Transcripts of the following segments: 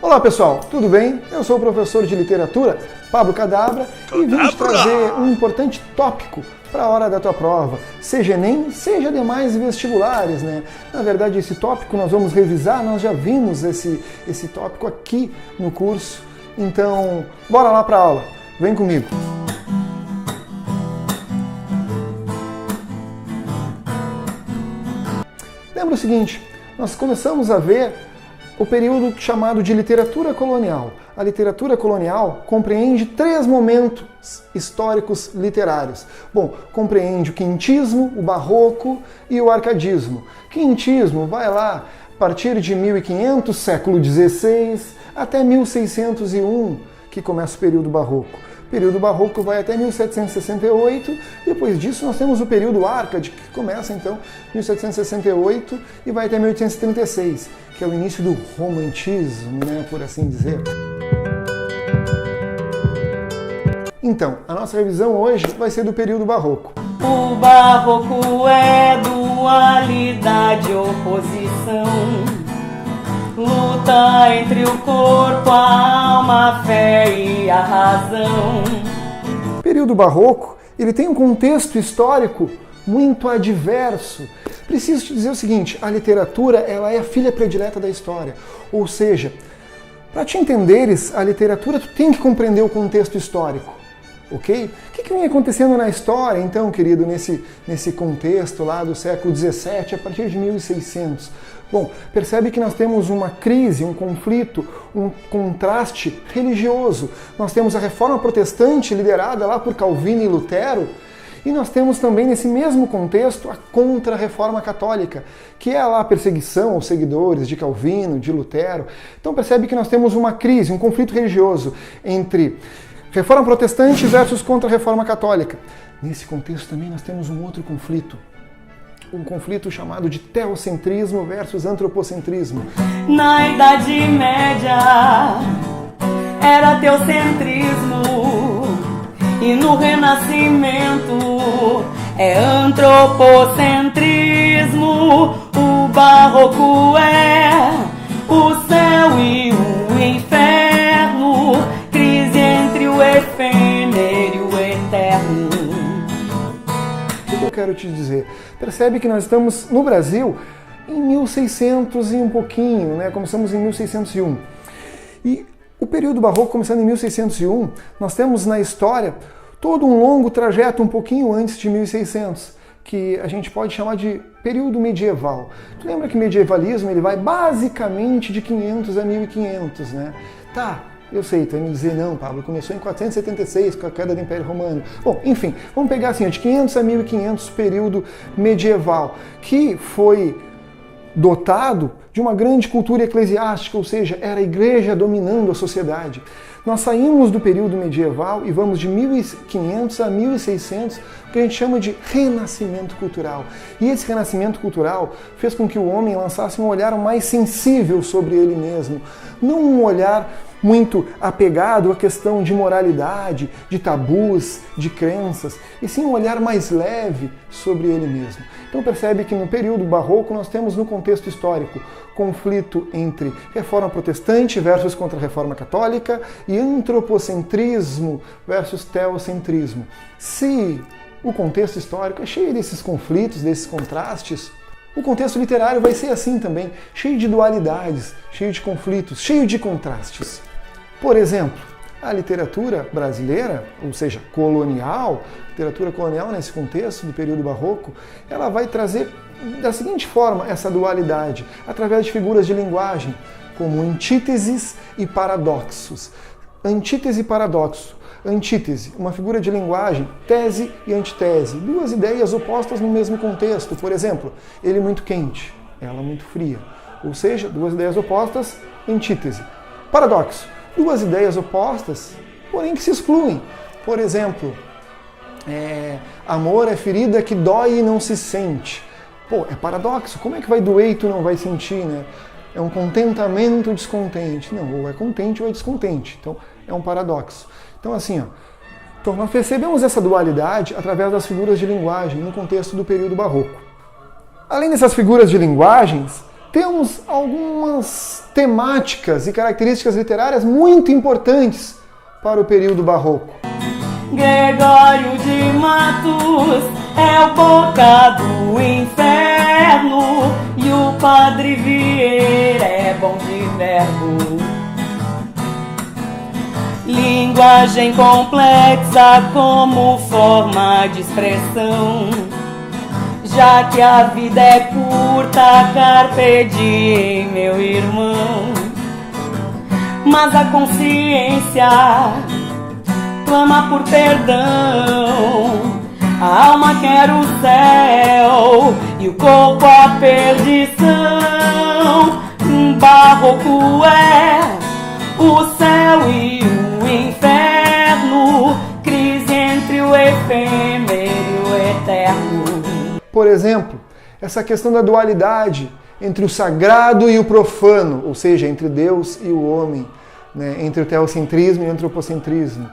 Olá pessoal, tudo bem? Eu sou o professor de literatura, Pablo Cadabra, e vim te trazer um importante tópico para a hora da tua prova, seja Enem, seja demais vestibulares, né? Na verdade, esse tópico nós vamos revisar, nós já vimos esse tópico aqui no curso, então bora lá para a aula, vem comigo. Lembra o seguinte, nós começamos a ver o período chamado de literatura colonial. A literatura colonial compreende 3 momentos históricos literários. Bom, compreende o quintismo, o barroco e o arcadismo. Quintismo vai lá a partir de 1500, século XVI, até 1601, que começa o período barroco. O período barroco vai até 1768, depois disso nós temos o período Arcade, que começa então em 1768 e vai até 1836, que é o início do romantismo, né, por assim dizer. Então, a nossa revisão hoje vai ser do período barroco. O barroco é dualidade, oposição, luta entre o corpo, a alma, a fé e a razão. O período barroco, ele tem um contexto histórico muito adverso. Preciso te dizer o seguinte, a literatura ela é a filha predileta da história. Ou seja, para te entenderes a literatura, tu tem que compreender o contexto histórico. Ok? O que vem acontecendo na história, então, querido, nesse contexto lá do século XVII, a partir de 1600? Bom, percebe que nós temos uma crise, um conflito, um contraste religioso. Nós temos a Reforma Protestante liderada lá por Calvino e Lutero, e nós temos também, nesse mesmo contexto, a Contra-Reforma Católica, que é lá a perseguição aos seguidores de Calvino, de Lutero. Então percebe que nós temos uma crise, um conflito religioso entre Reforma Protestante versus Contra-Reforma Católica. Nesse contexto também nós temos um outro conflito. Um conflito chamado de teocentrismo versus antropocentrismo. Na Idade Média era teocentrismo e no Renascimento é antropocentrismo. O barroco é o céu e o inferno, crise entre o efêmero e o eterno. O que eu quero te dizer? Percebe que nós estamos no Brasil em 1600 e um pouquinho, né? Começamos em 1601. E o período barroco, começando em 1601, nós temos na história todo um longo trajeto um pouquinho antes de 1600, que a gente pode chamar de período medieval. Tu lembra que medievalismo ele vai basicamente de 500 a 1500, né? Tá. Eu sei, tu vai me dizer, não, Pablo, começou em 476 com a queda do Império Romano. Bom, enfim, vamos pegar assim, de 500 a 1500, período medieval, que foi dotado de uma grande cultura eclesiástica, ou seja, era a igreja dominando a sociedade. Nós saímos do período medieval e vamos de 1500 a 1600, o que a gente chama de renascimento cultural. E esse renascimento cultural fez com que o homem lançasse um olhar mais sensível sobre ele mesmo, não um olhar muito apegado à questão de moralidade, de tabus, de crenças, e sim um olhar mais leve sobre ele mesmo. Então percebe que no período barroco nós temos no contexto histórico conflito entre Reforma Protestante versus Contra-Reforma Católica e antropocentrismo versus teocentrismo. Se o contexto histórico é cheio desses conflitos, desses contrastes, o contexto literário vai ser assim também, cheio de dualidades, cheio de conflitos, cheio de contrastes. Por exemplo, a literatura brasileira, ou seja, colonial, literatura colonial nesse contexto do período barroco, ela vai trazer da seguinte forma essa dualidade, através de figuras de linguagem, como antíteses e paradoxos. Antítese e paradoxo. Antítese, uma figura de linguagem, tese e antitese, 2 ideias opostas no mesmo contexto. Por exemplo, ele muito quente, ela muito fria. Ou seja, 2 ideias opostas, antítese. Paradoxo, 2 ideias opostas, porém que se excluem. Por exemplo, amor é ferida que dói e não se sente. Pô, é paradoxo, como é que vai doer e tu não vai sentir, né? É um contentamento descontente. Não, ou é contente ou é descontente. Então, é um paradoxo. Então, assim, ó, então nós percebemos essa dualidade através das figuras de linguagem no contexto do período barroco. Além dessas figuras de linguagens, temos algumas temáticas e características literárias muito importantes para o período barroco. Gregório de Matos é o boca do inferno e o Padre Vieira é bom de verbo. Linguagem complexa como forma de expressão, já que a vida é curta, carpe diem, meu irmão. Mas a consciência clama por perdão, a alma quer o céu e o corpo a perdição. Barroco é o céu e o inferno, crise entre o efêmero e o eterno. Por exemplo, essa questão da dualidade entre o sagrado e o profano, ou seja, entre Deus e o homem, né? Entre o teocentrismo e o antropocentrismo,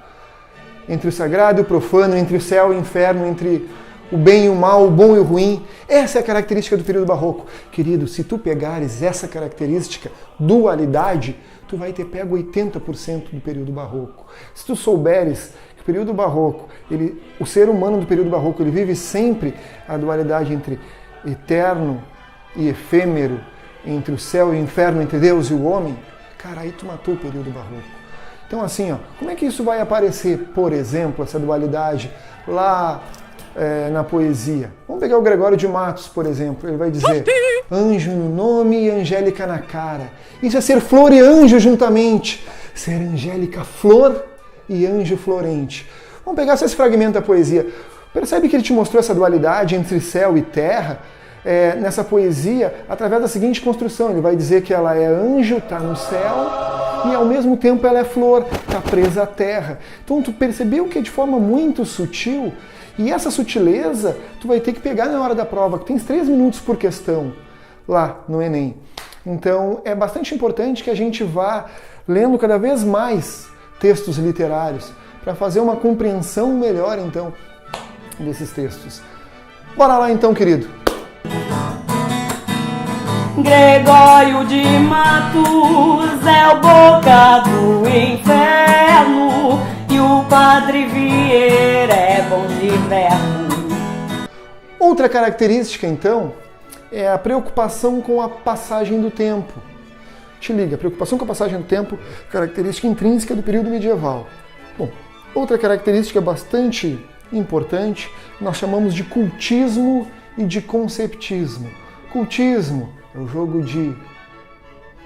entre o sagrado e o profano, entre o céu e o inferno, entre o bem e o mal, o bom e o ruim. Essa é a característica do período barroco. Querido, se tu pegares essa característica, dualidade, tu vai ter pego 80% do período barroco. Se tu souberes que o período barroco, o ser humano do período barroco, ele vive sempre a dualidade entre eterno e efêmero, entre o céu e o inferno, entre Deus e o homem, cara, aí tu matou o período barroco. Então assim, ó, como é que isso vai aparecer, por exemplo, essa dualidade lá na poesia? Vamos pegar o Gregório de Matos, por exemplo. Ele vai dizer: anjo no nome e angélica na cara. Isso é ser flor e anjo juntamente. Ser angélica flor e anjo florente. Vamos pegar só esse fragmento da poesia. Percebe que ele te mostrou essa dualidade entre céu e terra nessa poesia através da seguinte construção. Ele vai dizer que ela é anjo, está no céu, e ao mesmo tempo ela é flor, está presa à terra. Então tu percebeu que é de forma muito sutil, e essa sutileza tu vai ter que pegar na hora da prova, que tens 3 minutos por questão lá no Enem. Então é bastante importante que a gente vá lendo cada vez mais textos literários para fazer uma compreensão melhor então desses textos. Bora lá então, querido! Gregório de Matos é o boca do inferno e o Padre Vieira é bom de verbo. Outra característica, então, é a preocupação com a passagem do tempo. Te liga, preocupação com a passagem do tempo, característica intrínseca do período medieval. Bom, outra característica bastante importante, nós chamamos de cultismo e de conceptismo. Cultismo é o jogo de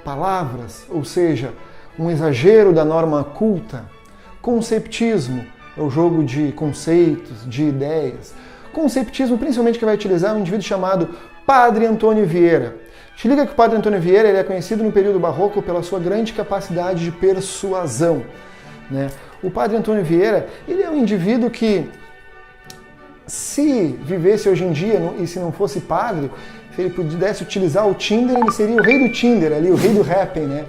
palavras, ou seja, um exagero da norma culta. Conceptismo é o jogo de conceitos, de ideias. Conceptismo, principalmente, que vai utilizar um indivíduo chamado Padre Antônio Vieira. Te liga que o Padre Antônio Vieira ele é conhecido no período barroco pela sua grande capacidade de persuasão, né? O Padre Antônio Vieira ele é um indivíduo que, se vivesse hoje em dia e se não fosse padre, se ele pudesse utilizar o Tinder, ele seria o rei do Tinder, ali, o rei do Happn, né?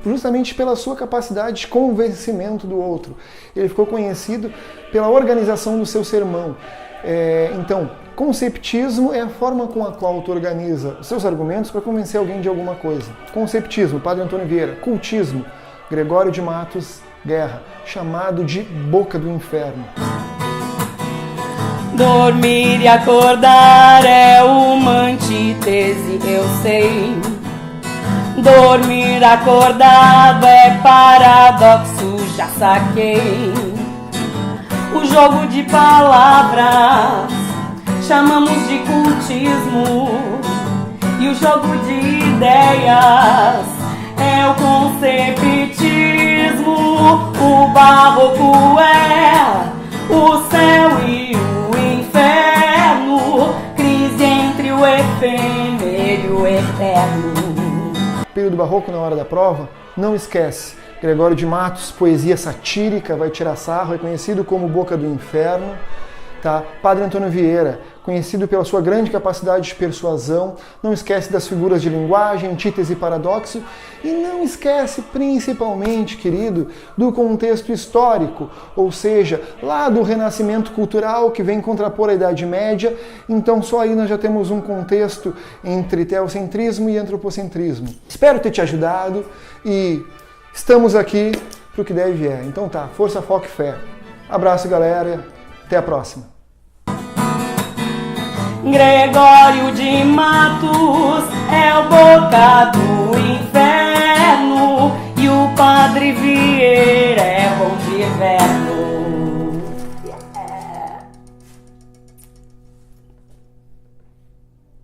Justamente pela sua capacidade de convencimento do outro. Ele ficou conhecido pela organização do seu sermão. Então, conceptismo é a forma com a qual tu organiza os seus argumentos para convencer alguém de alguma coisa. Conceptismo, Padre Antônio Vieira. Cultismo, Gregório de Matos Guerra, chamado de boca do inferno. Dormir e acordar é uma antítese, eu sei. Dormir acordado é paradoxo, já saquei. O jogo de palavras chamamos de cultismo, e o jogo de ideias é o conceptismo. O barroco é o céu e o inferno, crise entre o efêmero e o eterno. Período barroco na hora da prova, não esquece. Gregório de Matos, poesia satírica, vai tirar sarro, é conhecido como Boca do Inferno. tá? Padre Antônio Vieira, conhecido pela sua grande capacidade de persuasão, não esquece das figuras de linguagem, antítese e paradoxo, e não esquece principalmente, querido, do contexto histórico, ou seja, lá do renascimento cultural que vem contrapor a Idade Média. Então só aí nós já temos um contexto entre teocentrismo e antropocentrismo. Espero ter te ajudado e estamos aqui para o que deve é. Então tá, força, foco e fé. Abraço, galera, até a próxima. Gregório de Matos é o boca do inferno e o Padre Vieira é bom de inverno.